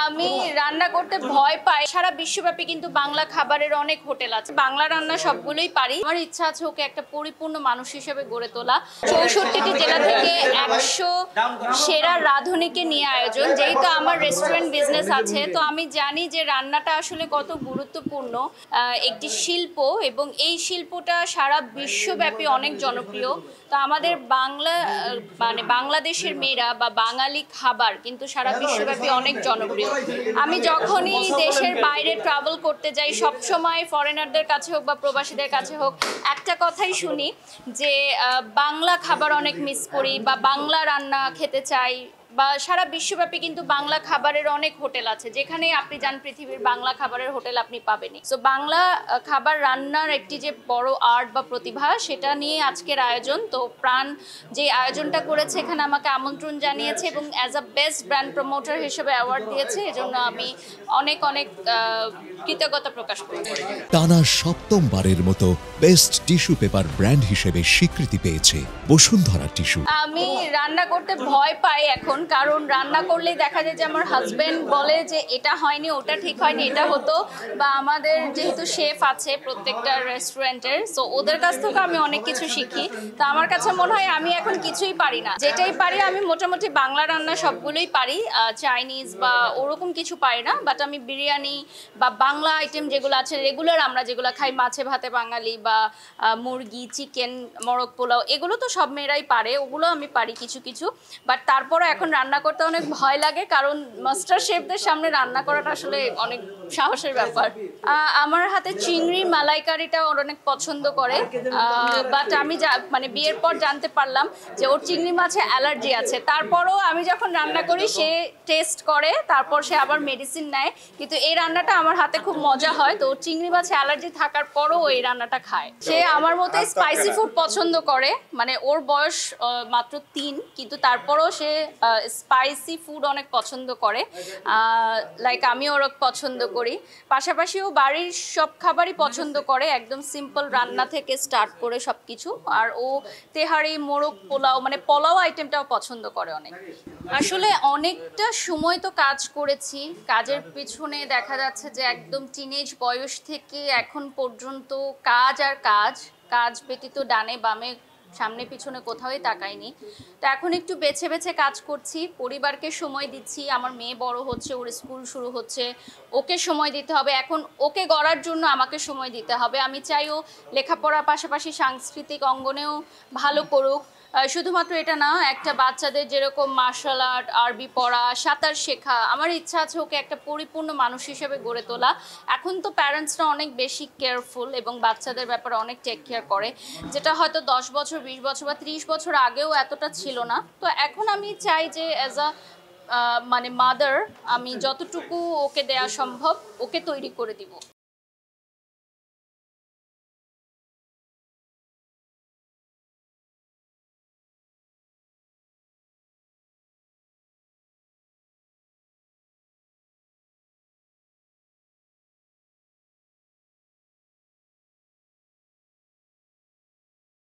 আমি রান্না করতে ভয় পাই। সারা বিশ্বব্যাপী কিন্তু বাংলা খাবারের অনেক হোটেল আছে। বাংলা রান্না সবগুলোই পারি। আমার ইচ্ছা আছে ওকে একটা পরিপূর্ণ মানুষ হিসেবে গড়ে তোলা। 64টি জেলা থেকে 100 সেরা রাঁধুনিকে নিয়ে আয়োজন। যেহেতু আমার রেস্টুরেন্ট বিজনেস আছে, তো আমি জানি যে রান্নাটা আসলে কত গুরুত্বপূর্ণ একটি শিল্প, এবং এই শিল্পটা সারা বিশ্বব্যাপী অনেক জনপ্রিয়। তো আমাদের বাংলাদেশের মেয়েরা বা বাঙালি খাবার কিন্তু সারা বিশ্বব্যাপী অনেক জনপ্রিয়। আমি যখনই দেশের বাইরে ট্রাভেল করতে যাই, সবসময় ফরেনারদের কাছে হোক বা প্রবাসীদের কাছে হোক, একটা কথাই শুনি যে বাংলা খাবার অনেক মিস করি বা বাংলা রান্না খেতে চাই। বা সারা বিশ্বব্যাপী কিন্তু বাংলা খাবারের অনেক হোটেল আছে, যেখানে আপনি যান পৃথিবীর বাংলা খাবারের হোটেল আপনি পাবেনই। সো বাংলা খাবার রান্নার একটি যে বড় আর্ট বা প্রতিভা, সেটা নিয়ে আজকের আয়োজন। তো প্রাণ যে আয়োজনটা করেছে, এখানে আমাকে আমন্ত্রণ জানিয়েছে এবং as a best brand promoter হিসেবে অ্যাওয়ার্ড দিয়েছে। এজন্য আমি অনেক অনেক কৃতজ্ঞতা প্রকাশ করি। টানা সপ্তমবারের মতো বেস্ট টিস্যু পেপার ব্র্যান্ড হিসেবে স্বীকৃতি পেয়েছে বসুন্ধরা টিস্যু। আমি রান্না করতে ভয় পাই এখন, কারণ রান্না করলেই দেখা যায় যে আমার হাজবেন্ড বলে যে এটা হয়নি, ওটা ঠিক হয়নি, এটা হতো। বা আমাদের যেহেতু শেফ আছে প্রত্যেকটা রেস্টুরেন্টের, সো ওদের কাছ থেকে আমি অনেক কিছু শিখি। তো আমার কাছে মনে হয় আমি এখন কিছুই পারি না। যেটাই পারি আমি মোটামুটি বাংলা রান্না সবগুলোই পারি, চাইনিজ বা ওরকম কিছু পারি না। বাট আমি বিরিয়ানি বা বাংলা আইটেম যেগুলো আছে রেগুলার আমরা যেগুলো খাই, মাছে ভাতে বাঙালি বা মুরগি, চিকেন, মোরগ পোলাও, এগুলো তো সব মেয়েরাই পারে, ওগুলো আমি পারি কিছু কিছু। বাট তারপরও এখন রান্না করতে অনেক ভয় লাগে, কারণ মাস্টার শেফদের সামনে রান্না করাটা আসলে অনেক সাহসের ব্যাপার। আমার হাতে চিংড়ি মালাইকারিটা ওর অনেক পছন্দ করে। বাট আমি মানে বিয়ের পর জানতে পারলাম যে ওর চিংড়ি মাছে অ্যালার্জি আছে। তারপরও আমি যখন রান্না করি সে টেস্ট করে, তারপর সে আবার মেডিসিন নেয়। কিন্তু এই রান্নাটা আমার হাতে খুব মজা হয়। তো ওর চিংড়ি মাছে অ্যালার্জি থাকার পরও এই রান্নাটা খায়। সে আমার মতো স্পাইসি ফুড পছন্দ করে। মানে ওর বয়স মাত্র 3, কিন্তু তারপরও সে স্পাইসি ফুড অনেক পছন্দ করে। লাইক আমিও ওর পছন্দ করি। পাশাপাশিও বাড়ির সব খাবারই পছন্দ করে, একদম সিম্পল রান্না থেকে স্টার্ট করে সব কিছু। আর ও তেহারি, মোরগ পোলাও, মানে পোলাও আইটেমটাও পছন্দ করে অনেক। আসলে অনেকটা সময় তো কাজ করেছি। কাজের পিছনে দেখা যাচ্ছে যে একদম টিনেজ বয়স থেকে এখন পর্যন্ত কাজ আর কাজ, কাজ ব্যতীত ডানে বামে সামনে পিছনে কোথাওই তাকাইনি। তো এখন একটু বেছে বেছে কাজ করছি, পরিবারকে সময় দিচ্ছি। আমার মেয়ে বড় হচ্ছে, ওর স্কুল শুরু হচ্ছে, ওকে সময় দিতে হবে। এখন ওকে গড়ার জন্য আমাকে সময় দিতে হবে। আমি চাই ও লেখাপড়ার পাশাপাশি সাংস্কৃতিক অঙ্গনেও ভালো করুক। শুধুমাত্র এটা না, একটা বাচ্চাদের যেরকম মার্শাল আর্ট, আরবি পড়া, সাঁতার শেখা, আমার ইচ্ছা আছে ওকে একটা পরিপূর্ণ মানুষ হিসেবে গড়ে তোলা। এখন তো প্যারেন্টসরা অনেক বেশি কেয়ারফুল এবং বাচ্চাদের ব্যাপারে অনেক টেক কেয়ার করে, যেটা হয়তো 10 বছর, 20 বছর বা 30 বছর আগেও এতটা ছিল না। তো এখন আমি চাই যে অ্যাজ আ মানে মাদার, আমি যতটুকু ওকে দেয়া সম্ভব ওকে তৈরি করে দিব।